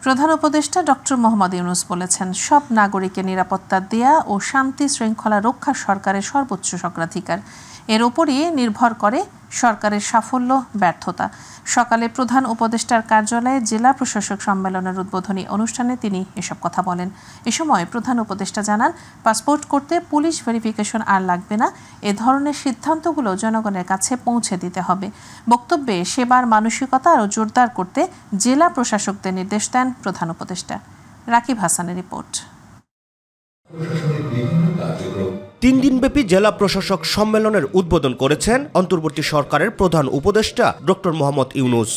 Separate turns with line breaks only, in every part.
প্রধান উপদেষ্টা ডক্টর মোহাম্মদ ইউনূস বলেছেন, সব নাগরিকের নিরাপত্তা দেয়া ও শান্তি শৃঙ্খলা রক্ষা সরকারের সর্বোচ্চ অগ্রাধিকার। এর উপরই নির্ভর করে সরকারের সাফল্য ব্যর্থতা। সকালে প্রধান উপদেষ্টার কার্যালয়ে জেলা প্রশাসক সম্মেলনের উদ্বোধনী অনুষ্ঠানে তিনি এসব কথা বলেন। এ সময় প্রধান উপদেষ্টা জানান, পাসপোর্ট করতে পুলিশ ভেরিফিকেশন আর লাগবে না। এ ধরনের সিদ্ধান্তগুলো জনগণের কাছে পৌঁছে দিতে হবে। বক্তব্যে সেবার মানসিকতা আরও জোরদার করতে জেলা প্রশাসকদের নির্দেশ দেন প্রধান উপদেষ্টা। রাকিব হাসানের রিপোর্ট।
3 দিনব্যাপী জেলা প্রশাসক সম্মেলনের উদ্বোধন করেছেন অন্তর্বর্তী সরকারের প্রধান উপদেষ্টা ডক্টর মোহাম্মদ ইউনূস।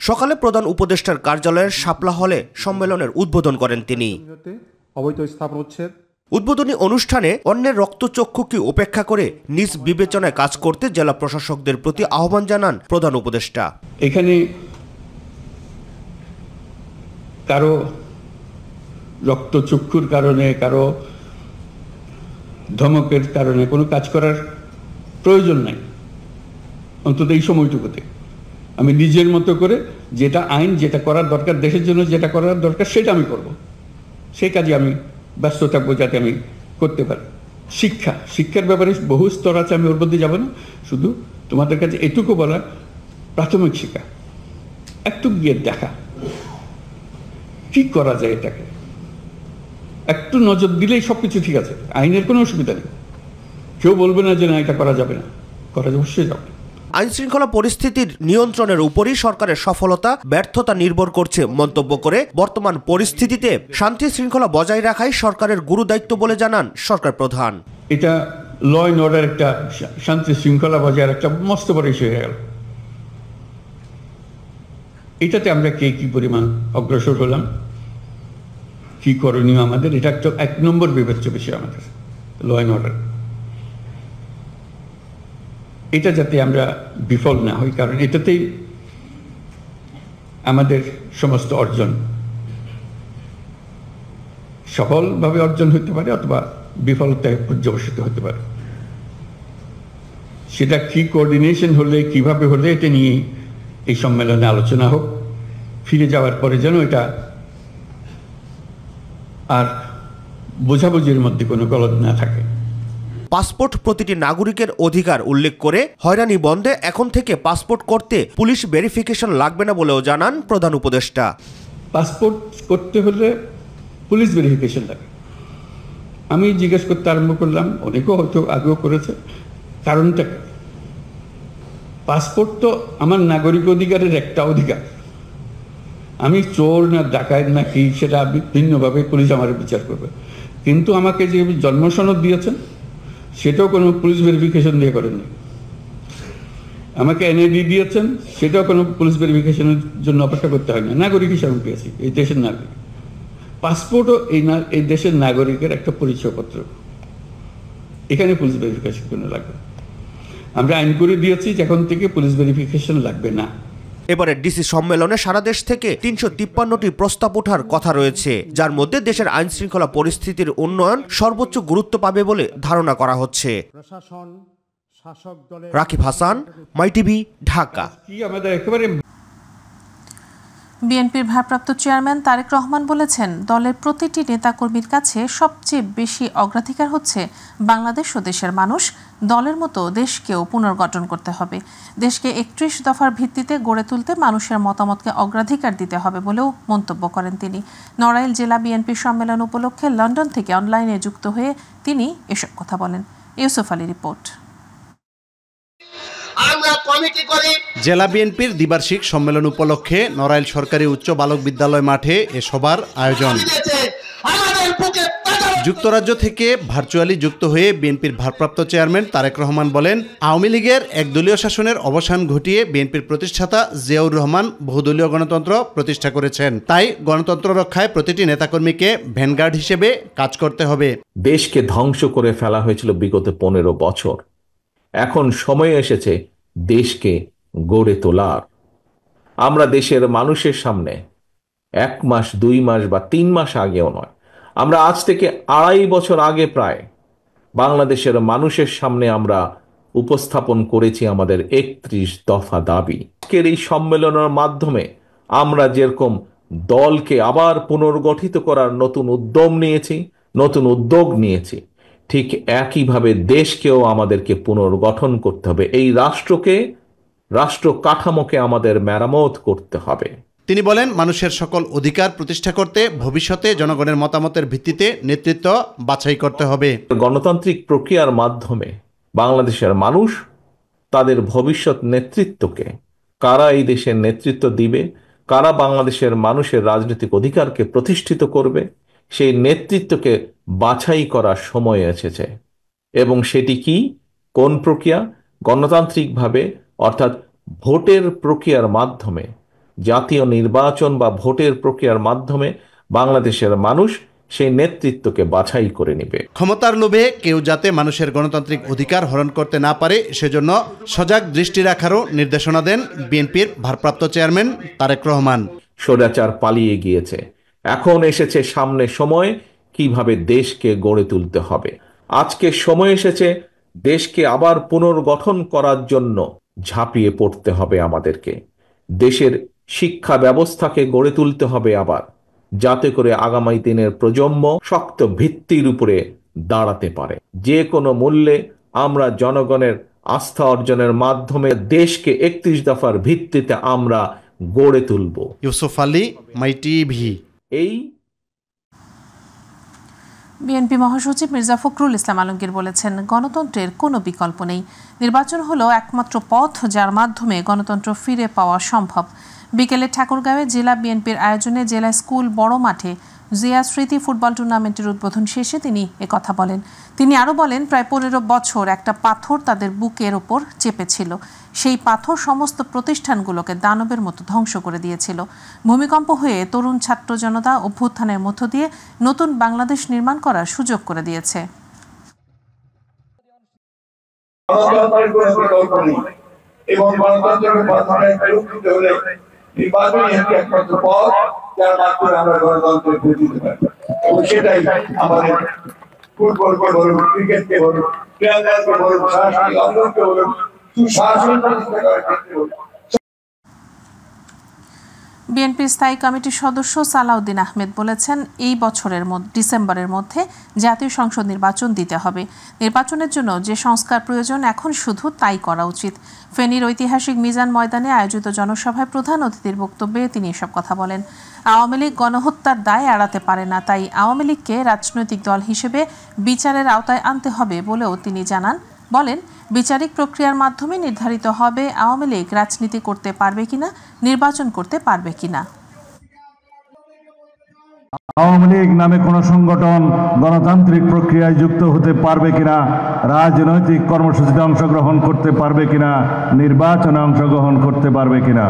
সকালে প্রধান উপদেষ্টার কার্যালয়ের শাপলা হলে সম্মেলনের উদ্বোধন করেন তিনি। উদ্বোধনী অনুষ্ঠানে অন্যের রক্তচক্ষুকে উপেক্ষা করে নিজ বিবেচনায় কাজ করতে জেলা প্রশাসকদের প্রতি আহ্বান জানান প্রধান উপদেষ্টা।
এখানে কারো রক্তচক্ষুর কারণে, কারো ধমকের কারণে কোনো কাজ করার প্রয়োজন নাই। অন্তত এই সময়টুকুতে আমি নিজের মতো করে যেটা আইন, যেটা করার দরকার, দেশের জন্য যেটা করার দরকার সেটা আমি করব। সেই কাজে আমি ব্যস্ত থাকবো যাতে আমি করতে পারি। শিক্ষার ব্যাপারে বহু স্তর আছে, আমি ওর মধ্যে যাব না। শুধু তোমাদের কাছে এটুকু বলা, প্রাথমিক শিক্ষা একটু গিয়ে দেখা কি করা যায়, এটাকে একটু নজর দিলেই সবকিছু ঠিক আছে। আইনের কোনো অসুবিধা নেই, কেউ বলবে না যে না এটা করা যাবে না, করা অবশ্যই যাবে।
আইন শৃঙ্খলা পরিস্থিতির নিয়ন্ত্রণের উপরই সরকারের সফলতা ব্যর্থতা নির্ভর করছে মন্তব্য করে বর্তমান পরিস্থিতিতে শান্তি শৃঙ্খলা বজায় রাখাই সরকারের গুরুদায়িত্ব বলে জানান সরকার প্রধান।
এটা ল অ্যান্ড অর্ডার, একটা শান্তি শৃঙ্খলা বজায় একটা মস্ত বড় ইস্যু হয়ে গেল। এটাতে আমরা কি পরিমাণ অগ্রসর হলাম, কি করণীয় আমাদের, এটা একটা 1 নম্বর বিবেচ্য বিষয় আমাদের ল অ্যান্ড অর্ডার। এটা যাতে আমরা বিফল না হই, কারণ এটাতেই আমাদের সমস্ত অর্জন সফলভাবে অর্জন হতে পারে অথবা বিফলতায় পর্যবসিত হতে পারে। সেটা কি কোঅর্ডিনেশন হলে, কিভাবে হলে, এটা নিয়ে এই সম্মেলনে আলোচনা হোক। ফিরে যাওয়ার পরে যেন এটা আর বোঝাবুঝির মধ্যে কোনো গলদ না থাকে।
পাসপোর্ট প্রতিটি নাগরিকের অধিকার উল্লেখ করে হয়রানি বন্ধে এখন থেকে পাসপোর্ট করতে পুলিশ ভেরিফিকেশন লাগবে না বলেও জানান প্রধান উপদেষ্টা।
পাসপোর্ট করতে হলে পুলিশ ভেরিফিকেশন লাগে। আমি জিজ্ঞেস করতে আরম্ভ করলাম, অনেকেও হয়তো আগেও করেছে, কারণটা কি? পাসপোর্ট তো আমার নাগরিক অধিকারের একটা অধিকার। আমি চোর না ডাকাত না কি, সেটা ভিন্নভাবে পুলিশ আমার বিচার করবে। কিন্তু আমাকে যে জন্ম সনদ দিয়েছেন সেটাও কোনো পুলিশ ভেরিফিকেশন দিয়ে করেননি। আমাকে এনআইডি দিয়েছেন, সেটাও কোনো পুলিশ ভেরিফিকেশনের জন্য অপেক্ষা করতে হয় না। নাগরিক হিসাবে পেয়েছি, এই দেশের নাগরিক। পাসপোর্টও এই দেশের নাগরিকের একটা পরিচয়পত্র, এখানে পুলিশ ভেরিফিকেশন কোনো লাগবে। আমরা আইন করে দিয়েছি যে এখন থেকে পুলিশ ভেরিফিকেশন লাগবে না।
এবারে ডিসি সম্মেলনে সারা দেশ থেকে 353টি প্রস্তাব ওঠার কথা রয়েছে, যার মধ্যে দেশের আইন শৃঙ্খলা পরিস্থিতির উন্নয়ন সর্বোচ্চ গুরুত্ব পাবে বলে ধারণা করা হচ্ছে। রাকিব হাসান, মাইটিভি, ঢাকা।
বিএনপির ভারপ্রাপ্ত চেয়ারম্যান তারেক রহমান বলেছেন, দলের প্রতিটি নেতাকর্মীর কাছে সবচেয়ে বেশি অগ্রাধিকার হচ্ছে বাংলাদেশ ও দেশের মানুষ। দলের মতো দেশকেও পুনর্গঠন করতে হবে। দেশকে 31 দফার ভিত্তিতে গড়ে তুলতে মানুষের মতামতকে অগ্রাধিকার দিতে হবে বলেও মন্তব্য করেন তিনি। নড়াইল জেলা বিএনপি সম্মেলন উপলক্ষে লন্ডন থেকে অনলাইনে যুক্ত হয়ে তিনি এসব কথা বলেন। ইউসুফ আলী রিপোর্ট।
জেলা বিএনপির দ্বিবার্ষিক সম্মেলন উপলক্ষে নড়াইল সরকারি উচ্চ বালক বিদ্যালয় মাঠে এ সভার আয়োজন। যুক্তরাজ্য থেকে ভার্চুয়ালি যুক্ত হয়ে বিএনপির ভারপ্রাপ্ত চেয়ারম্যান তারেক রহমান বলেন, আওয়ামী লীগের একদলীয় শাসনের অবসান ঘটিয়ে বিএনপির প্রতিষ্ঠাতা জিয়াউর রহমান বহুদলীয় গণতন্ত্র প্রতিষ্ঠা করেছেন। তাই গণতন্ত্র রক্ষায় প্রতিটি নেতাকর্মীকে ভ্যানগার্ড হিসেবে কাজ করতে হবে।
দেশকে ধ্বংস করে ফেলা হয়েছিল বিগত 15 বছর। এখন সময় এসেছে দেশকে গড়ে তোলার। আমরা দেশের মানুষের সামনে 1 মাস 2 মাস বা 3 মাস আগেও নয়, আমরা আজ থেকে 2.5 বছর আগে প্রায় বাংলাদেশের মানুষের সামনে আমরা উপস্থাপন করেছি আমাদের 31 দফা দাবি। আজকের এই সম্মেলনের মাধ্যমে আমরা যেরকম দলকে আবার পুনর্গঠিত করার নতুন উদ্যোগ নিয়েছি, ঠিক একইভাবে দেশকেও আমাদেরকে পুনর্গঠন করতে হবে। এই রাষ্ট্র কাঠামোকে আমাদের মেরামত করতে হবে।
তিনি বলেন, মানুষের সকল অধিকার প্রতিষ্ঠা করতে ভবিষ্যতে জনগণের মতামতের ভিত্তিতে নেতৃত্ব বাছাই করতে হবে।
গণতান্ত্রিক প্রক্রিয়ার মাধ্যমে বাংলাদেশের মানুষ তাদের ভবিষ্যৎ নেতৃত্বকে, কারা এই দেশের নেতৃত্ব দিবে, কারা বাংলাদেশের মানুষের রাজনৈতিক অধিকারকে প্রতিষ্ঠিত করবে, সেই নেতৃত্বকে বাছাই করার সময় এসেছে। এবং সেটি কি, কোন প্রক্রিয়া? গণতান্ত্রিকভাবে, অর্থাৎ ভোটের প্রক্রিয়ার মাধ্যমে, জাতীয় নির্বাচন বা ভোটের প্রক্রিয়ার মাধ্যমে বাংলাদেশের মানুষ সেই নেতৃত্বকে বাছাই করে নেবে।
ক্ষমতার লোভে কেউ যাতে মানুষের গণতান্ত্রিক অধিকার হরণ করতে না পারে সেজন্য সজাগ দৃষ্টি রাখারও নির্দেশনা দেন বিএনপির ভারপ্রাপ্ত চেয়ারম্যান তারেক রহমান।
স্বৈরাচার পালিয়ে গিয়েছে, এখন এসেছে সামনে সময় কিভাবে দেশকে গড়ে তুলতে হবে। আজকে সময় এসেছে দেশকে আবার পুনর্গঠন করার জন্য ঝাঁপিয়ে পড়তে হবে আমাদেরকে। দেশের শিক্ষা ব্যবস্থাকে গড়ে তুলতে হবে আবার, যাতে করে আগামী দিনের প্রজন্ম শক্ত ভিত্তির উপরে দাঁড়াতে পারে। যে কোনো মূল্যে আমরা জনগণের আস্থা অর্জনের মাধ্যমে দেশকে 31 দফার ভিত্তিতে আমরা গড়ে তুলব।
ইউসুফ আলী, মাই টিভি।
বিএনপি মহাসচিব মির্জা ফখরুল ইসলাম আলমগীর বলেছেন, গণতন্ত্রের কোনো বিকল্প নেই। নির্বাচন হলো একমাত্র পথ যার মাধ্যমে গণতন্ত্র ফিরে পাওয়া সম্ভব। বিকেলে ঠাকুরগাঁওয়ে জেলা বিএনপির আয়োজনে জেলা স্কুল বড় মাঠে জিয়া স্মৃতি ফুটবল টুর্নামেন্টের উদ্বোধন শেষে তিনি একথা বলেন। তিনি আরও বলেন, প্রায় 15 বছর একটা পাথর তাদের বুকের ওপর চেপেছিল। সেই পাথর সমস্ত প্রতিষ্ঠানগুলোকে দানবের মতো ধ্বংস করে দিয়েছিল। ভূমিকম্প হয়ে তরুণ ছাত্র জনতা অভ্যুত্থানের মধ্য দিয়ে নতুন বাংলাদেশ নির্মাণ করার সুযোগ করে দিয়েছে।
এবং গণতন্ত্রের মাধ্যমে প্রতিষ্ঠিত হলে নির্বাচনই একমাত্র পথ যার মাধ্যমে আমরা গণতন্ত্রে পৌঁছতে পারি। এবং সেটাই আমাদের ফুটবলকে বলুন, ক্রিকেটকে বলুন, ক্রীড়াকে বলুন, সাংস্কৃতিক অঙ্গনকে বলুন, সুশাসন প্রতিষ্ঠা করার ক্ষেত্রে বলুন।
বিএনপির স্থায়ী কমিটির সদস্য সালাউদ্দিন আহমেদ বলেছেন, এই বছরের ডিসেম্বরের মধ্যে জাতীয় সংসদ নির্বাচন দিতে হবে। নির্বাচনের জন্য যে সংস্কার প্রয়োজন এখন শুধু তাই করা উচিত। ফেনীর ঐতিহাসিক মিজান ময়দানে আয়োজিত জনসভায় প্রধান অতিথির বক্তব্যে তিনি এসব কথা বলেন। আওয়ামী লীগ গণহত্যার দায় এড়াতে পারে না, তাই আওয়ামী লীগকে রাজনৈতিক দল হিসেবে বিচারের আওতায় আনতে হবে বলেও তিনি বলেন, বিচারিক প্রক্রিয়ার মাধ্যমে নির্ধারিত হবে আওয়ামী লীগ রাজনীতি করতে পারবে কিনা, নির্বাচন করতে পারবে কিনা।
আওয়ামী লীগ নামে কোন সংগঠন গণতান্ত্রিক প্রক্রিয়ায় যুক্ত হতে পারবে কিনা, রাজনৈতিক কর্মসূচিতে অংশগ্রহণ করতে পারবে কিনা, নির্বাচনে অংশগ্রহণ করতে পারবে কিনা।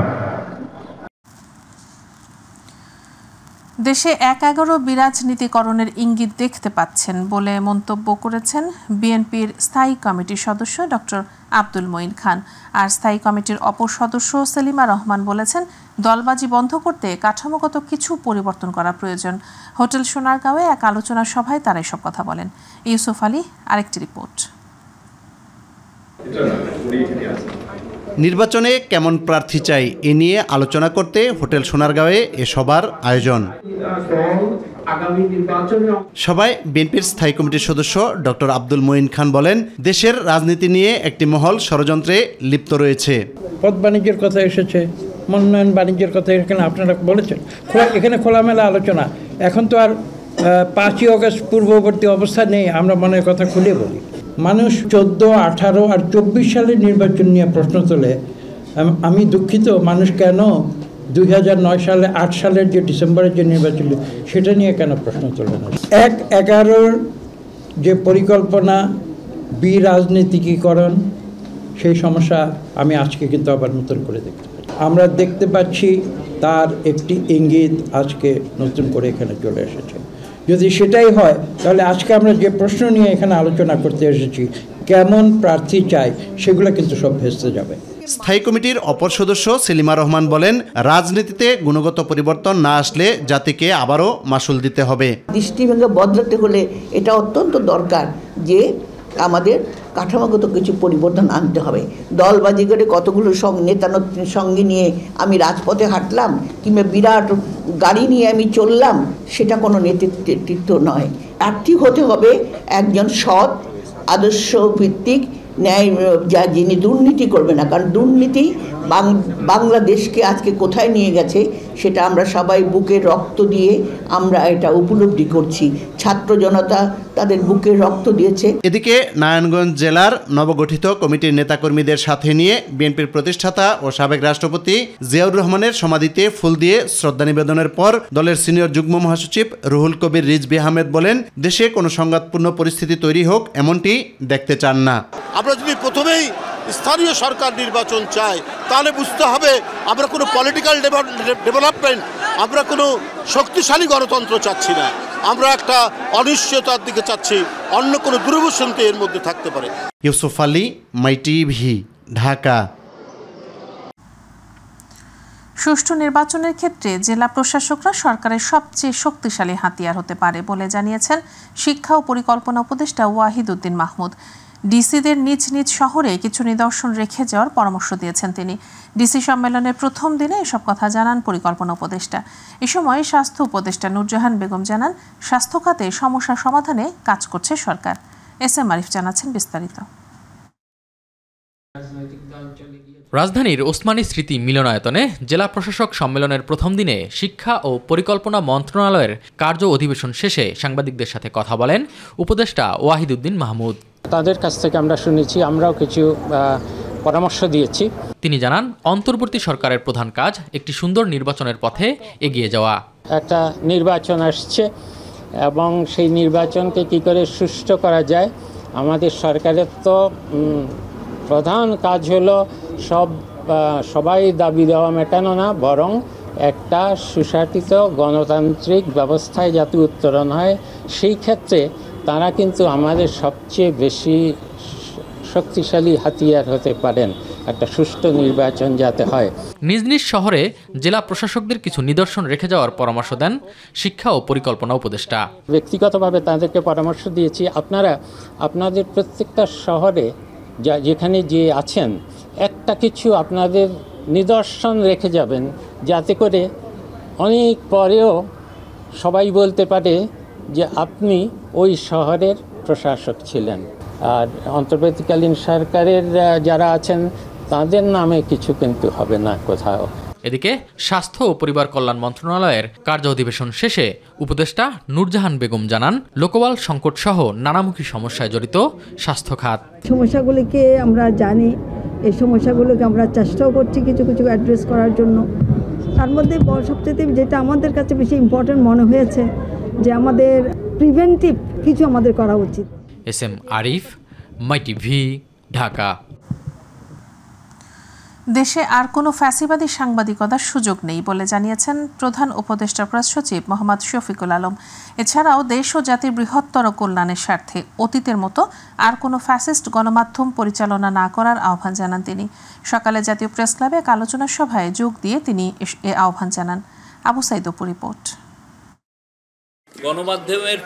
দেশে ১/১১ বিরাজনীতিকরণের ইঙ্গিত দেখতে পাচ্ছেন বলে মন্তব্য করেছেন বিএনপির স্থায়ী কমিটির সদস্য ডক্টর আব্দুল মঈন খান। আর স্থায়ী কমিটির অপর সদস্য সেলিমা রহমান বলেছেন, দলবাজি বন্ধ করতে কাঠামোগত কিছু পরিবর্তন করা প্রয়োজন। হোটেল সোনারগাঁওয়ে এক আলোচনা সভায় তারা এসব কথা বলেন। ইউসুফ আলী, আরেকটি রিপোর্ট।
নির্বাচনে কেমন প্রার্থী চাই এ নিয়ে আলোচনা করতে হোটেল সোনারগাঁওয়ে এ সভার আয়োজন। সভায় বিএনপির স্থায়ী কমিটির সদস্য ডক্টর আব্দুল মঈন খান বলেন, দেশের রাজনীতি নিয়ে একটি মহল ষড়যন্ত্রে লিপ্ত রয়েছে।
পথ বাণিজ্যের কথা এসেছে, মনোনয়ন বাণিজ্যের কথা এখানে আপনারা বলেছেন, এখানে খোলামেলা আলোচনা। এখন তো আর 5ই আগস্ট পূর্ববর্তী অবস্থা নেই, আমরা মনের কথা খুলে বলি। মানুষ 14, 18 আর 24 সালের নির্বাচন নিয়ে প্রশ্ন তোলে। আমি দুঃখিত, মানুষ কেন 2009 সালে 8 সালের যে ডিসেম্বরের যে নির্বাচন সেটা নিয়ে কেন প্রশ্ন তোলে না? 1/11 যে পরিকল্পনা, বিরাজনীতিকীকরণ, সেই সমস্যা আমি আজকে কিন্তু আবার নতুন করে দেখতে পাচ্ছি। আমরা দেখতে পাচ্ছি তার একটি ইঙ্গিত আজকে নতুন করে এখানে চলে এসেছে। যদি সেটাই হয় তাহলে আজকে আমরা যে প্রশ্ন নিয়ে এখানে আলোচনা করতে এসেছি, কেমন প্রার্থী চাই, সেগুলো কিন্তু সব ভেস্তে যাবে।
স্থায়ী কমিটির অপর সদস্য সেলিমা রহমান বলেন, রাজনীতিতে গুণগত পরিবর্তন না আসলে জাতিকে আবারও মাসুল দিতে হবে।
দৃষ্টিভঙ্গি বদলাতে হলে এটা অত্যন্ত দরকার যে আমাদের কাঠামোগত কিছু পরিবর্তন আনতে হবে। দলবাজি করে কতগুলো নেতা সঙ্গে নিয়ে আমি রাজপথে হাঁটলাম কিংবা বিরাট গাড়ি নিয়ে আমি চললাম, সেটা কোনো নেতৃত্ব নয়। প্রার্থী হতে হবে একজন সৎ, আদর্শ ভিত্তিক, ন্যায়, যিনি দুর্নীতি করবে না। কারণ দুর্নীতি বাংলাদেশকে আজকে কোথায় নিয়ে গেছে সেটা আমরা সবাই বুকের রক্ত দিয়ে আমরা এটা উপলব্ধি করছি। ছাত্র জনতা তাদের বুকের রক্ত দিয়েছে।
এদিকে নারায়ণগঞ্জ জেলার নবগঠিত কমিটির নেতাকর্মীদের সাথে নিয়ে বিএনপির প্রতিষ্ঠাতা ও সাবেক রাষ্ট্রপতি জিয়াউর রহমানের সমাধিতে ফুল দিয়ে শ্রদ্ধা নিবেদনের পর দলের সিনিয়র যুগ্ম মহাসচিব রুহুল কবির রিজভী আহমেদ বলেন, দেশে কোনো সংঘাতপূর্ণ পরিস্থিতি তৈরি হোক এমনটি দেখতে চান না।
আমরা যদি প্রথমেই স্থানীয় সরকার নির্বাচন চাই তাহলে বুঝতে হবে আমরা কোনো পলিটিক্যাল ডেভেলপমেন্ট, আমরা কোনো শক্তিশালী গণতন্ত্র চাচ্ছি না, আমরা একটা অনিশ্চয়তার দিকে চাচ্ছি। অন্য কোনো দুর্বসন্তি এর মধ্যে থাকতে পারে।
ইউসুফ আলী, মাই টিভি, ঢাকা।
সুষ্ঠু নির্বাচনের ক্ষেত্রে জেলা প্রশাসকরা সরকারের সবচেয়ে শক্তিশালী হাতিয়ার হতে পারে বলে জানিয়েছেন শিক্ষা ও পরিকল্পনা উপদেষ্টা ওয়াহিদ উদ্দিন মাহমুদ। ডিসিদের নিজ নিজ শহরে কিছু নিদর্শন রেখে যাওয়ার পরামর্শ দিয়েছেন তিনি। ডিসি সম্মেলনের প্রথম দিনে এসব কথা জানান পরিকল্পনা উপদেষ্টা। এ সময় স্বাস্থ্য উপদেষ্টা নূরজাহান বেগম জানান, স্বাস্থ্য খাতে সমস্যা সমাধানে কাজ করছে সরকার। এস এম আরিফ জানাচ্ছেন বিস্তারিত।
রাজধানীর ওসমানী স্মৃতি মিলনায়তনে জেলা প্রশাসক সম্মেলনের প্রথম দিনে শিক্ষা ও পরিকল্পনা মন্ত্রণালয়ের কার্য অধিবেশন শেষে সাংবাদিকদের সাথে কথা বলেন উপদেষ্টা ওয়াহিদ উদ্দিন মাহমুদ।
তাদের কাছ থেকে আমরা শুনেছি, আমরাও কিছু পরামর্শ দিয়েছি।
তিনি জানান, অন্তর্বর্তী সরকারের প্রধান কাজ একটি সুন্দর নির্বাচনের পথে এগিয়ে যাওয়া।
একটা নির্বাচন আসছে এবং সেই নির্বাচনকে কি করে সুষ্ঠু করা যায়। আমাদের সরকারের তো প্রধান কাজ হলো সবাই দাবি দেওয়া মেটানো না, বরং একটা সুশাসিত গণতান্ত্রিক ব্যবস্থায় যাতে উত্তরণ হয়। সেই ক্ষেত্রে তারা কিন্তু আমাদের সবচেয়ে বেশি শক্তিশালী হাতিয়ার হতে পারেন একটা সুষ্ঠু নির্বাচন যাতে হয়।
নিজ নিজ শহরে জেলা প্রশাসকদের কিছু নিদর্শন রেখে যাওয়ার পরামর্শ দেন শিক্ষা ও পরিকল্পনা উপদেষ্টা।
ব্যক্তিগতভাবে তাদেরকে পরামর্শ দিয়েছি, আপনারা আপনাদের প্রত্যেকটা শহরে যেখানে যে আছেন একটা কিছু আপনাদের নিদর্শন রেখে যাবেন, যাতে করে অনেক পরেও সবাই বলতে পারে যে আপনি ওই শহরের প্রশাসক ছিলেন। আর অন্তর্বর্তীকালীন সরকারের যারা আছেন তাদের নামে কিছু কিন্তু হবে না কোথাও।
এদিকে স্বাস্থ্য ও পরিবার কল্যাণ মন্ত্রণালয়ের কার্য অধিবেশন শেষে উপদেষ্টা নূরজাহান বেগম জানান, লোকবল সংকট সহ নানামুখী সমস্যায় জড়িত স্বাস্থ্য খাত।
সমস্যাগুলিকে আমরা জানি, এই সমস্যাগুলোকে আমরা চেষ্টাও করছি কিছু কিছু অ্যাড্রেস করার জন্য। তার মধ্যে সবচেয়ে যেটা আমাদের কাছে বেশি ইম্পর্টেন্ট মনে হয়েছে যে আমাদের প্রিভেন্টিভ কিছু আমাদের করা উচিত।
এস এম আরিফ, মাই টিভি, ঢাকা।
দেশে আর কোনো ফ্যাসিবাদী সাংবাদিকতার সুযোগ নেই বলে জানিয়েছেন প্রধান উপদেষ্টা প্রেস সচিব মোহাম্মদ শফিকুল আলম। এছাড়াও দেশ ও জাতির বৃহত্তর কল্যাণের স্বার্থে অতীতের মতো আর কোনো ফ্যাসিস্ট গণমাধ্যম পরিচালনা না করার আহ্বান জানান তিনি। সকালে জাতীয় প্রেস ক্লাবে এক আলোচনা সভায় যোগ দিয়ে তিনি এ আহ্বান জানান। আবু সাইদ রিপোর্ট।
গণমাধ্যমের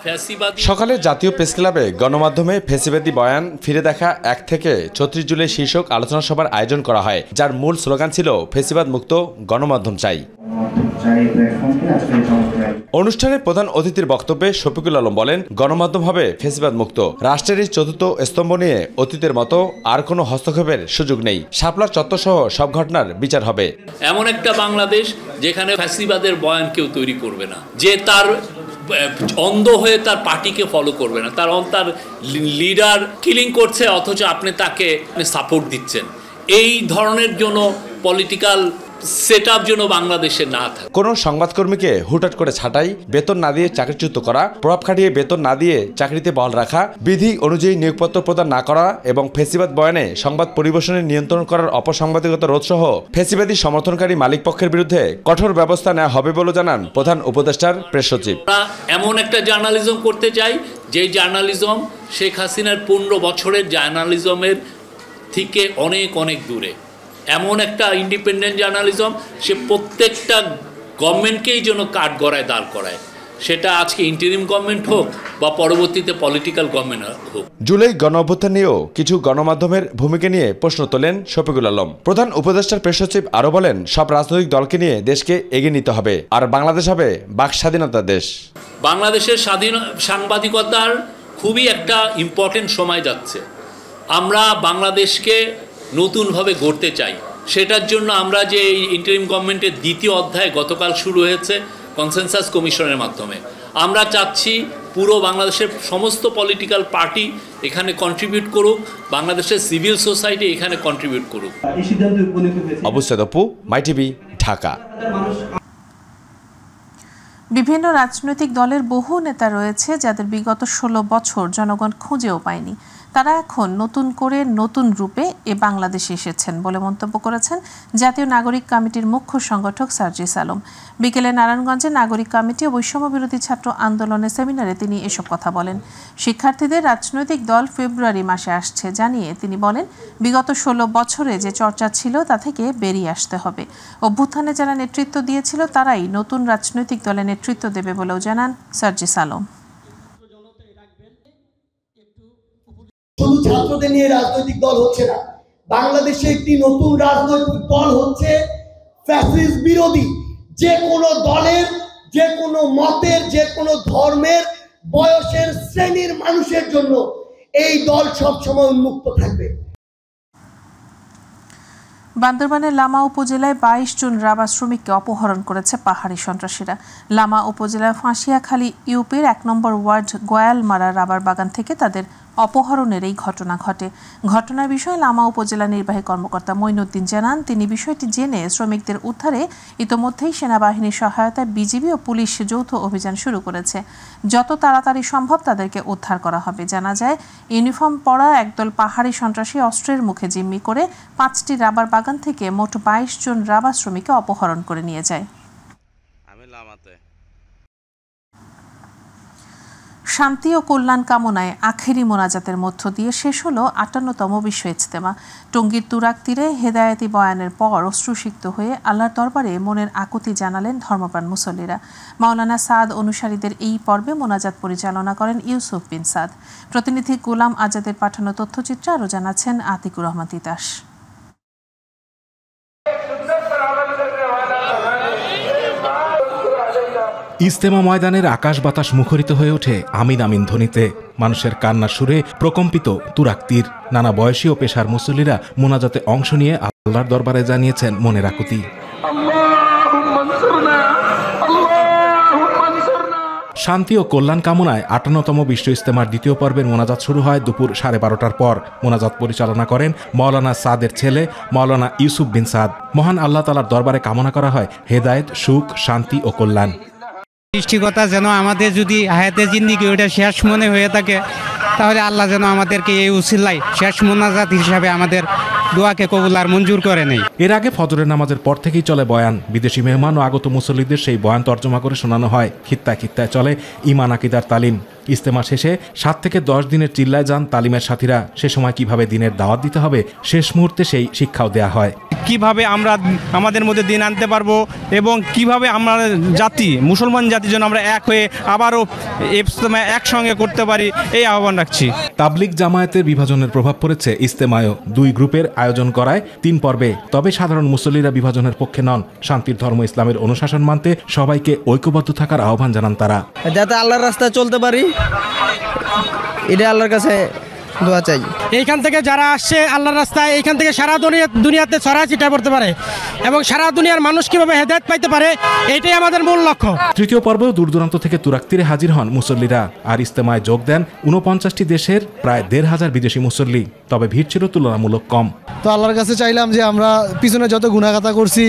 ফ্যাসিবাদী
সকালে জাতীয় প্রেস ক্লাবে গণমাধ্যমে ফ্যাসিবাদী বয়ান ফিরে দেখা ১ থেকে ৩৬ জুলাই শীর্ষক আলোচনা সভার আয়োজন করা হয়, যার মূল স্লোগান ছিল ফ্যাসিবাদ মুক্ত গণমাধ্যম চাই। অনুষ্ঠানে প্রধান অতিথির বক্তব্যে শফিকুল আলম বলেন, গণমাধ্যম হবে ফ্যাসিবাদ মুক্ত। রাষ্ট্রের এই চতুর্থ স্তম্ভ নিয়ে অতীতের মতো আর কোনো হস্তক্ষেপের সুযোগ নেই। শাপলা চত্বর সহ সব ঘটনার বিচার হবে।
এমন একটা বাংলাদেশ যেখানে ফ্যাসিবাদের বয়ান কেউ তৈরি করবে না, যে তার অন্ধ হয়ে তার পার্টিকে ফলো করবে না, তার লিডার কিলিং করছে অথচ আপনি তাকে সাপোর্ট দিচ্ছেন। এই ধরনের জন্য পলিটিক্যাল সেটআপ যেন বাংলাদেশে না থাকে।
কোনো সংবাদকর্মীকে হুটহাট করে ছাঁটাই, বেতন না দিয়ে চাকরিচ্যুত করা, প্রভাব খাটিয়ে বেতন না দিয়ে চাকরিতে বহাল রাখা, বিধি অনুযায়ী নিয়োগপত্র প্রদান না করা এবং ফ্যাসিবাদ বয়ানে সংবাদ পরিবেশনে নিয়ন্ত্রণ করার অপসাংবাদিকতা রোধ সহ ফ্যাসিবাদী সমর্থনকারী মালিক পক্ষের বিরুদ্ধে কঠোর ব্যবস্থা নেওয়া হবে বলে জানান প্রধান উপদেষ্টার প্রেস সচিব।
এমন একটা জার্নালিজম করতে চাই যে জার্নালিজম শেখ হাসিনার 15 বছরের জার্নালিজমের থেকে অনেক অনেক দূরে। এমন একটা ইন্ডিপেন্ডেন্ট জার্নালিজম সে প্রত্যেকটা গভর্নমেন্টকেই যেন কাঠগড়ায় দাঁড় করায়। সেটা আজকে ইন্টারিম গভর্নমেন্ট হোক বা পরবর্তীতে পলিটিক্যাল গভর্নমেন্ট হোক।
জুলাই গণঅভ্যুত্থান নিয়েও কিছু গণমাধ্যমের ভূমিকা নিয়ে প্রশ্ন তোলেন শফিকুল আলম। প্রধান উপদেষ্টার প্রেস সচিব আরও বলেন, সব রাজনৈতিক দলকে নিয়ে দেশকে এগিয়ে নিতে হবে, আর বাংলাদেশ হবে বাক স্বাধীনতার দেশ।
বাংলাদেশের সাংবাদিকতার খুবই একটা ইম্পর্টেন্ট সময় যাচ্ছে। আমরা বাংলাদেশকে নতুনভাবে গড়তে চাই। সেটার জন্য আমরা যে এই ইন্টারিম গভর্নমেন্টের দ্বিতীয় অধ্যায় গতকাল শুরু হয়েছে কনসেনসাস কমিশনের মাধ্যমে, আমরা চাচ্ছি পুরো বাংলাদেশের সমস্ত পলিটিক্যাল পার্টি এখানে কন্ট্রিবিউট করুক, বাংলাদেশের সিভিল সোসাইটি এখানে কন্ট্রিবিউট করুক।
আবু সাইদ অপু, মাই টিভি, ঢাকা।
বিভিন্ন রাজনৈতিক দলের বহু নেতা রয়েছে যাদের বিগত 16 বছর জনগণ খুঁজেও পায়নি। তারা এখন নতুন করে নতুন রূপে এ বাংলাদেশে এসেছেন বলে মন্তব্য করেছেন জাতীয় নাগরিক কমিটির মুখ্য সংগঠক সার্জিস আলম। বিকেলে নারায়ণগঞ্জে নাগরিক কমিটি ও বৈষম্য বিরোধী ছাত্র আন্দোলনের সেমিনারে তিনি এসব কথা বলেন। শিক্ষার্থীদের রাজনৈতিক দল ফেব্রুয়ারি মাসে আসছে জানিয়ে তিনি বলেন, বিগত 16 বছরে যে চর্চা ছিল তা থেকে বেরিয়ে আসতে হবে। অভ্যুত্থানে যারা নেতৃত্ব দিয়েছিল তারাই নতুন রাজনৈতিক দলে নেতৃত্ব দেবে বলেও জানান সার্জিস আলম।
শুধু ছাত্রদের নিয়ে রাজনৈতিক দল হচ্ছে না, বাংলাদেশে একটি নতুন রাজনৈতিক দল হচ্ছে ফ্যাসিস্ট বিরোধী। যে কোনো দলের, যে কোনো মতের, যে কোনো ধর্মের, বয়সের, শ্রেণীর মানুষের জন্য এই দল সবসময় উন্মুক্ত থাকবে।
বান্দরবানের লামা উপজেলায় 22 জন রাবার শ্রমিককে অপহরণ করেছে পাহাড়ি সন্ত্রাসীরা। লামা উপজেলার ফাঁসিয়াখালী ইউপির 1 নম্বর ওয়ার্ড গোয়ালমারা রাবার বাগান থেকে তাদের অপহরণের এই ঘটনা ঘটে। ঘটনার বিষয়ে লামা উপজেলা নির্বাহী কর্মকর্তা মঈনুদ্দিন জানান, তিনি বিষয়টি জেনে শ্রমিকদের উদ্ধারে ইতোমধ্যেই সেনাবাহিনীর সহায়তায় বিজিবি ও পুলিশ যৌথ অভিযান শুরু করেছে। যত তাড়াতাড়ি সম্ভব তাদেরকে উদ্ধার করা হবে। জানা যায়, ইউনিফর্ম পরা একদল পাহাড়ি সন্ত্রাসী অস্ত্রের মুখে জিম্মি করে 5টি রাবার বাগান থেকে মোট 22 জন রাবার শ্রমিককে অপহরণ করে নিয়ে যায়। শান্তি ও কল্যাণ কামনায় আখেরি মোনাজাতের মধ্য দিয়ে শেষ হলো 58তম বিশ্ব ইজতেমা। টঙ্গীর তুরাগ তীরে হেদায়েতি বয়ানের পর অশ্রুসিক্ত হয়ে আল্লাহর দরবারে মনের আকুতি জানালেন ধর্মপ্রাণ মুসল্লিরা। মাওলানা সাদ অনুসারীদের এই পর্বে মোনাজাত পরিচালনা করেন ইউসুফ বিন সাদ। প্রতিনিধি গোলাম আজাদের পাঠানো তথ্যচিত্রে আরও জানাচ্ছেন আতিকুর রহমান তিতাস।
ইজতেমা ময়দানের আকাশ বাতাস মুখরিত হয়ে ওঠে আমিন আমিন ধ্বনিতে। মানুষের কান্নার সুরে প্রকম্পিত তুরাগ তীর। নানা বয়সী ও পেশার মুসল্লিরা মোনাজাতে অংশ নিয়ে আল্লাহর দরবারে জানিয়েছেন মনের আকুতি। শান্তি ও কল্যাণ কামনায় 58তম বিশ্ব ইজতেমার দ্বিতীয় পর্বের মোনাজাত শুরু হয় দুপুর 12:30টার পর। মোনাজাত পরিচালনা করেন মাওলানা সাদের ছেলে মাওলানা ইউসুফ বিন সাদ। মহান আল্লাহ তাআলার দরবারে কামনা করা হয় হেদায়েত, সুখ, শান্তি ও কল্যাণ।
সৃষ্টিকর্তা যেন আমাদের যদি হায়াতের জিন্দেগি ওটা শেষ মনে হয়ে থাকে, তাহলে আল্লাহ যেন আমাদেরকে এই উসিলায় শেষ মোনাজাত হিসাবে আমাদের দোয়াকে কবুল আর মঞ্জুর করে নেই।
এর আগে ফজরের নামাজের পর থেকেই চলে বয়ান। বিদেশি মেহমান ও আগত মুসল্লিদের সেই বয়ান তর্জমা করে শোনানো হয়। খিত্তায় খিত্তায় চলে ঈমান আকিদার তালিম। ইজতেমা শেষে 7 থেকে 10 দিনের চিল্লায় যান তালিমের সাথীরা। সে সময় কিভাবে দিনের দাওয়াত দিতে হবে শেষ মুহূর্তে সেই শিক্ষাও দেয়া হয়।
কিভাবে আমরা আমাদের মধ্যে দিন আনতে পারবো এবং কিভাবে আমরা জাতি মুসলমান জাতির জন্য আমরা এক হয়ে আবারও ইজতেমা একসঙ্গে করতে পারি, এই আহ্বান রাখছি।
তাবলিগ জামায়াতের বিভাজনের প্রভাব পড়েছে ইজতেমায়ও। 2 গ্রুপের আয়োজন করায় 3 পর্বে। তবে সাধারণ মুসল্লিরা বিভাজনের পক্ষে নন। শান্তির ধর্ম ইসলামের অনুশাসন মানতে সবাইকে ঐক্যবদ্ধ থাকার আহ্বান জানান তারা।
যাতে আল্লাহর রাস্তায় চলতে পারি, এটা আল্লাহর কাছে দোয়া চাই।
এইখান থেকে যারা আসছে আল্লাহর রাস্তায়, এইখান থেকে সারা দুনিয়াতে ছড়ায় ছিটা পড়তে পারে এবং সারা দুনিয়ার মানুষ কিভাবে হেদায়েত পাইতে পারে, এটাই আমাদের মূল লক্ষ্য।
তৃতীয় পর্বেও দূর দূরান্ত থেকে তুরাগ তীরে হাজির হন মুসল্লিরা। আর ইজতেমায় যোগ দেন 49টি দেশের প্রায় 1,500 বিদেশি মুসল্লি। তবে ভিড় ছিল তুলনামূলক কম।
তো আল্লাহর কাছে চাইলাম যে আমরা পিছনে যত গুনাহগাতা করছি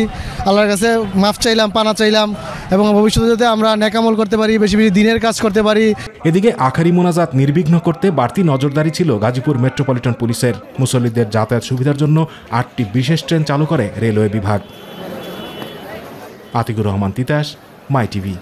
আল্লাহর কাছে মাফ চাইলাম, পানা চাইলাম এবং ভবিষ্যতে যাতে আমরা নেকামল করতে পারি, বেশি বেশি দিনের কাজ করতে পারি।
এদিকে আখারি মোনাজাত নির্বিঘ্ন করতে বাড়তি নজরদারি ছিল গাজীপুর মেট্রোপলিটন পুলিশের। মুসল্লিদের যাতায়াত সুবিধার জন্য 8টি বিশেষ ট্রেন চালু করে রেলওয়ে বিভাগ। আতিকুর রহমান তিতাস, মাই টিভি।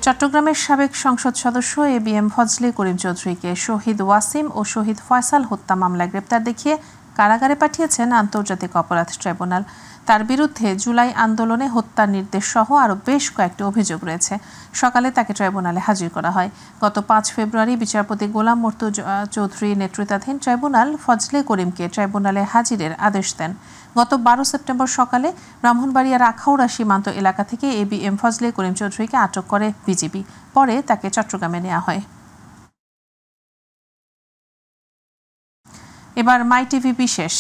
চট্টগ্রামের সাবেক সংসদ সদস্য ABM ফজলে করিম চৌধুরীকে শহীদ ওয়াসিম ও শহীদ ফয়সাল হত্যা মামলায় গ্রেপ্তার দেখিয়ে কারাগারে পাঠিয়েছেন আন্তর্জাতিক অপরাধ ট্রাইব্যুনাল। তার বিরুদ্ধে জুলাই আন্দোলনে হত্যার নির্দেশ সহ আরও বেশ কয়েকটি অভিযোগ রয়েছে। সকালে তাকে ট্রাইব্যুনালে হাজির করা হয়। গত 5 ফেব্রুয়ারি বিচারপতি গোলাম মর্তুজা চৌধুরী নেতৃত্বাধীন ট্রাইব্যুনাল ফজলে করিমকে ট্রাইব্যুনালে হাজিরের আদেশ দেন। গত 12 সেপ্টেম্বর সকালে ব্রাহ্মণবাড়িয়ার আখাউড়া সীমান্ত এলাকা থেকে ABM ফজলে করিম চৌধুরীকে আটক করে বিজিবি। পরে তাকে চট্টগ্রামে নেওয়া হয়। এবার মাই টিভি বিশেষ।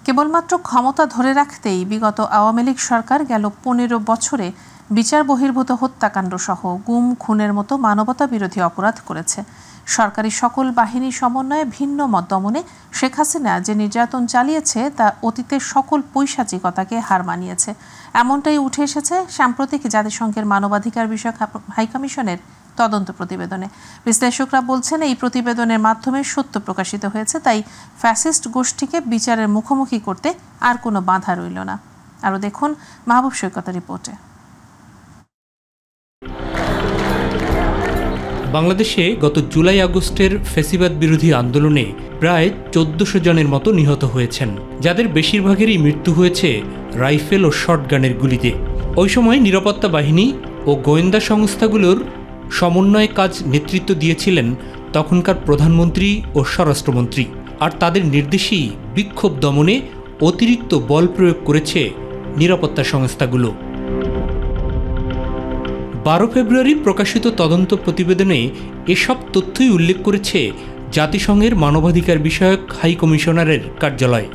কেবলমাত্র ক্ষমতা ধরে রাখতেই বিগত আওয়ামী লীগ সরকার গেল 15 বছরে বিচার বহির্ভূত হত্যাকাণ্ড সহ গুম খুনের মতো মানবতা বিরোধী অপরাধ করেছে। সরকারি সকল বাহিনী সমন্বয়ে ভিন্ন মত দমনে শেখ হাসিনা যে নির্যাতন চালিয়েছে তা অতীতের সকল পৈশাচিকতাকে হার মানিয়েছে। এমনটাই উঠে এসেছে সাম্প্রতিক জাতিসংঘের মানবাধিকার বিষয়ক হাইকমিশনের তদন্ত প্রতিবেদনে। বিশ্লেষকরা বলছেন এই প্রতিবেদনের মাধ্যমে সত্য প্রকাশিত হয়েছে, তাই ফ্যাসিস্ট গোষ্ঠীকে বিচারের মুখোমুখি করতে আর কোনো বাধা রইল না। আরও দেখুন মাহবুব সৈকতের রিপোর্টে।
বাংলাদেশে গত জুলাই আগস্টের ফ্যাসিবাদ বিরোধী আন্দোলনে প্রায় 1400 জনের মতো নিহত হয়েছেন, যাদের বেশিরভাগেরই মৃত্যু হয়েছে রাইফেল ও শটগানের গুলিতে। ওই সময় নিরাপত্তা বাহিনী ও গোয়েন্দা সংস্থাগুলোর সমন্বয়ে কাজ নেতৃত্ব দিয়েছিলেন তখনকার প্রধানমন্ত্রী ও স্বরাষ্ট্রমন্ত্রী, আর তাদের নির্দেশেই বিক্ষোভ দমনে অতিরিক্ত বল প্রয়োগ করেছে নিরাপত্তা সংস্থাগুলো। 12 ফেব্রুয়ারি প্রকাশিত তদন্ত প্রতিবেদনে এসব তথ্যই উল্লেখ করেছে জাতিসংঘের মানবাধিকার বিষয়ক হাই কমিশনারের কার্যালয়।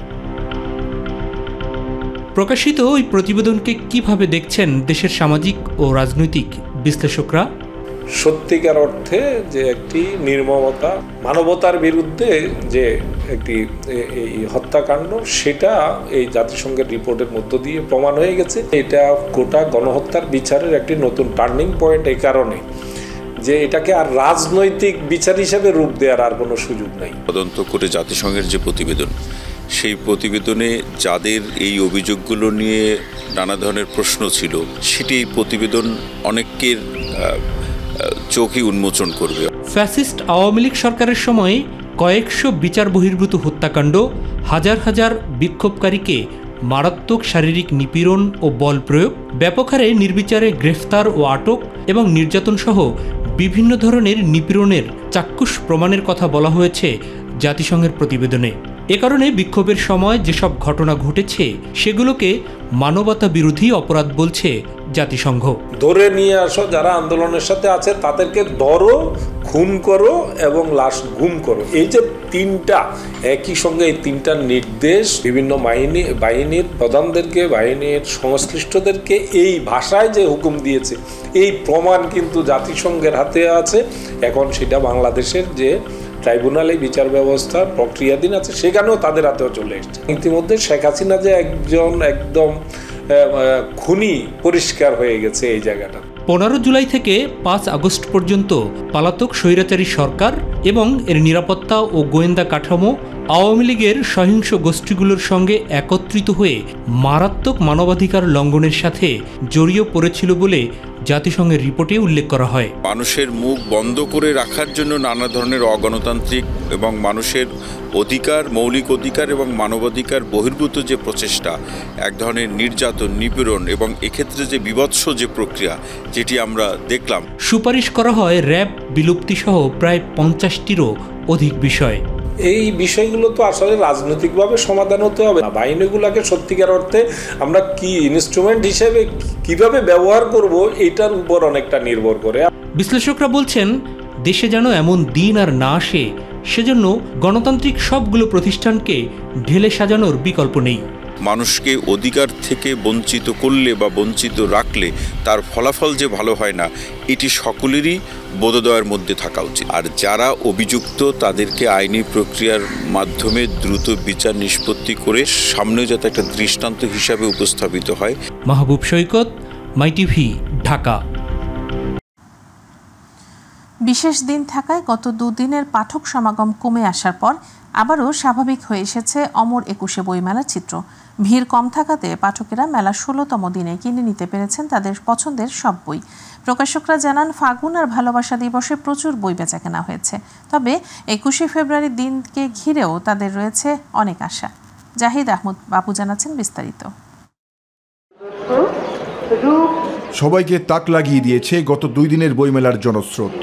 প্রকাশিত ওই প্রতিবেদনকে কিভাবে দেখছেন দেশের সামাজিক ও রাজনৈতিক বিশ্লেষকরা?
সত্যিকার অর্থে যে একটি নির্মমতা, মানবতার বিরুদ্ধে যে একটি হত্যাকাণ্ড, সেটা এই জাতিসংঘের রিপোর্টের মধ্য দিয়ে প্রমাণ হয়ে গেছে। এটা গোটা গণহত্যার বিচারের একটি নতুন টার্নিং পয়েন্ট, এই কারণে যে এটাকে আর রাজনৈতিক বিচার হিসেবে রূপ দেওয়ার আর কোনো সুযোগ নাই।
তদন্ত করে জাতিসংঘের যে প্রতিবেদন, সেই প্রতিবেদনে যাদের এই অভিযোগগুলো নিয়ে নানা ধরনের প্রশ্ন ছিল, সেটি এই প্রতিবেদন অনেকের চোখই উন্মোচন করবে।
ফ্যাসিস্ট আওয়ামী লীগ সরকারের সময় কয়েকশো বিচার বহির্ভূত হত্যাকাণ্ড, হাজার হাজার বিক্ষোভকারীকে মারাত্মক শারীরিক নিপীড়ন ও বল প্রয়োগ, ব্যাপক হারে নির্বিচারে গ্রেফতার ও আটক এবং নির্যাতন সহ বিভিন্ন ধরনের নিপীড়নের চাক্ষুষ প্রমাণের কথা বলা হয়েছে জাতিসংঘের প্রতিবেদনে। এ কারণে বিক্ষোভের সময় যেসব ঘটনা ঘটেছে সেগুলোকে মানবতা বিরোধী অপরাধ বলছে জাতিসংঘ।
ধরে নিয়ে আসো যারা আন্দোলনের সাথে আছে, তাদেরকে ধরো, খুন করো এবং লাশ গুম করো। এই যে তিনটা একই সঙ্গে, এই তিনটা নির্দেশ বিভিন্ন বাহিনীর প্রধানদেরকে, বাহিনীর সংশ্লিষ্টদেরকে এই ভাষায় যে হুকুম দিয়েছে, এই প্রমাণ কিন্তু জাতিসংঘের হাতে আছে। এখন সেটা বাংলাদেশের যে ট্রাইব্যুনালে বিচার ব্যবস্থা প্রক্রিয়াধীন আছে, সেখানেও তাদের হাতেও চলে এসছে। ইতিমধ্যে শেখ হাসিনা যে একজন একদম খুনি পরিষ্কার হয়ে গেছে এই জায়গাটা।
15 জুলাই থেকে 5 আগস্ট পর্যন্ত পলাতক স্বৈরাচারী সরকার এবং এর নিরাপত্তা ও গোয়েন্দা কাঠামো আওয়ামী লীগের সহিংস গোষ্ঠীগুলোর সঙ্গে একত্রিত হয়ে মারাত্মক মানবাধিকার লঙ্ঘনের সাথে জড়িয়ে পড়েছিল বলে জাতিসংঘের রিপোর্টে উল্লেখ করা হয়।
মানুষের মুখ বন্ধ করে রাখার জন্য নানা ধরনের অগণতান্ত্রিক এবং মানুষের অধিকার, মৌলিক অধিকার এবং মানবাধিকার বহির্ভূত যে প্রচেষ্টা, এক ধরনের নির্যাতন, নিপীড়ন এবং এক্ষেত্রে যে বিভৎস যে প্রক্রিয়া, যেটি আমরা দেখলাম।
সুপারিশ করা হয় র্যাব বিলুপ্তি সহ প্রায় 50টিরও অধিক বিষয়।
এই বিষয়গুলো তো আসলে রাজনৈতিকভাবে সমাধান হতে হবে না। বাহিনীগুলোকে সত্যিকার অর্থে আমরা কি ইনস্ট্রুমেন্ট হিসেবে কিভাবে ব্যবহার করব, এটার উপর অনেকটা নির্ভর করে।
বিশ্লেষকরা বলছেন, দেশে যেন এমন দিন আর না আসে, সেজন্য গণতান্ত্রিক সবগুলো প্রতিষ্ঠানকে ঢেলে সাজানোর বিকল্প নেই।
মানুষকে অধিকার থেকে বঞ্চিত করলে বা বঞ্চিত রাখলে তার ফলাফল যে ভালো হয় না, এটি সকলেরই বোধোদয়ের মধ্যে থাকা উচিত। আর যারা অভিযুক্ত তাদেরকে আইনি প্রক্রিয়ার মাধ্যমে দ্রুত বিচার নিষ্পত্তি করে সামনে যাতে একটা দৃষ্টান্ত হিসাবে উপস্থাপিত হয়।
মাহবুব সৈকত, মাই টিভি, ঢাকা।
বিশেষ দিন থাকায় গত 2 দিনের পাঠক সমাগম কমে আসার পর আবারও স্বাভাবিক হয়ে এসেছে অমর 21 বইমেলার চিত্র। ভিড় কম থাকাতে পাঠকেরা মেলা 16তম দিনে কিনে নিতে পেরেছেন তাদের পছন্দের সব বই। প্রকাশকরা জানান, ফাগুন আর ভালোবাসা দিবসে প্রচুর বই বেচাকেনা হয়েছে। তবে 21শে ফেব্রুয়ারির দিনকে ঘিরেও তাদের রয়েছে অনেক আশা। জাহিদ আহমদ বাবু জানাচ্ছেন বিস্তারিত।
সবাইকে তাক লাগিয়ে দিয়েছে গত 2 দিনের বইমেলার জনস্রোত।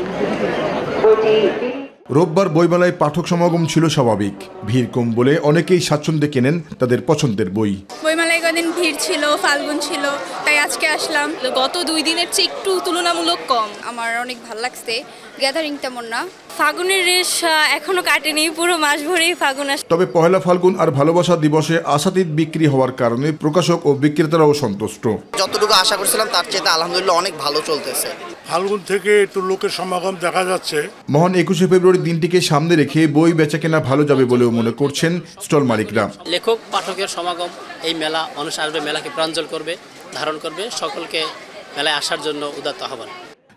রোববার বইমেলায় পাঠক সমাগম ছিল স্বাভাবিক। ভিড় কম বলে অনেকেই স্বাচ্ছন্দ্যে কেনেন তাদের পছন্দের বই।
বইমেলায় কদিন ভিড় ছিল, ফাল্গুন ছিল, তাই আজকে আসলাম। গত 2 দিনের চেয়ে একটু তুলনামূলক কম। আমার অনেক ভালো লাগছে। গ্যাদারিং তেমন না। ফাগুনের রেশ এখনো কাটেনি, পুরো মাস ভরেই ফাগুন আসে।
তবে পহেলা ফাল্গুন আর ভালোবাসা দিবসে আশাতীত বিক্রি হওয়ার কারণে প্রকাশক ও বিক্রেতারাও সন্তুষ্ট।
যতটুকু আশা করছিলাম তার চেয়ে আলহামদুলিল্লাহ অনেক ভালো চলতেছে।
ফাল্গুন থেকে একটু লোকের সমাগম দেখা যাচ্ছে।
মহান 21শে ফেব্রুয়ারি দিনটিকে সামনে রেখে বই বেচাকেনা ভালো যাবে বলেও মনে করছেন স্টল মালিকরা।
লেখক পাঠকের সমাগম এই মেলা মানুষ আসবে, মেলাকে প্রাঞ্জল করবে, ধারণ করবে। সকলকে মেলায় আসার জন্য উদাত্ত আহ্বান।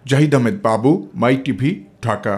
জাহিদ আহমেদ বাবু, মাই টিভি, ঢাকা।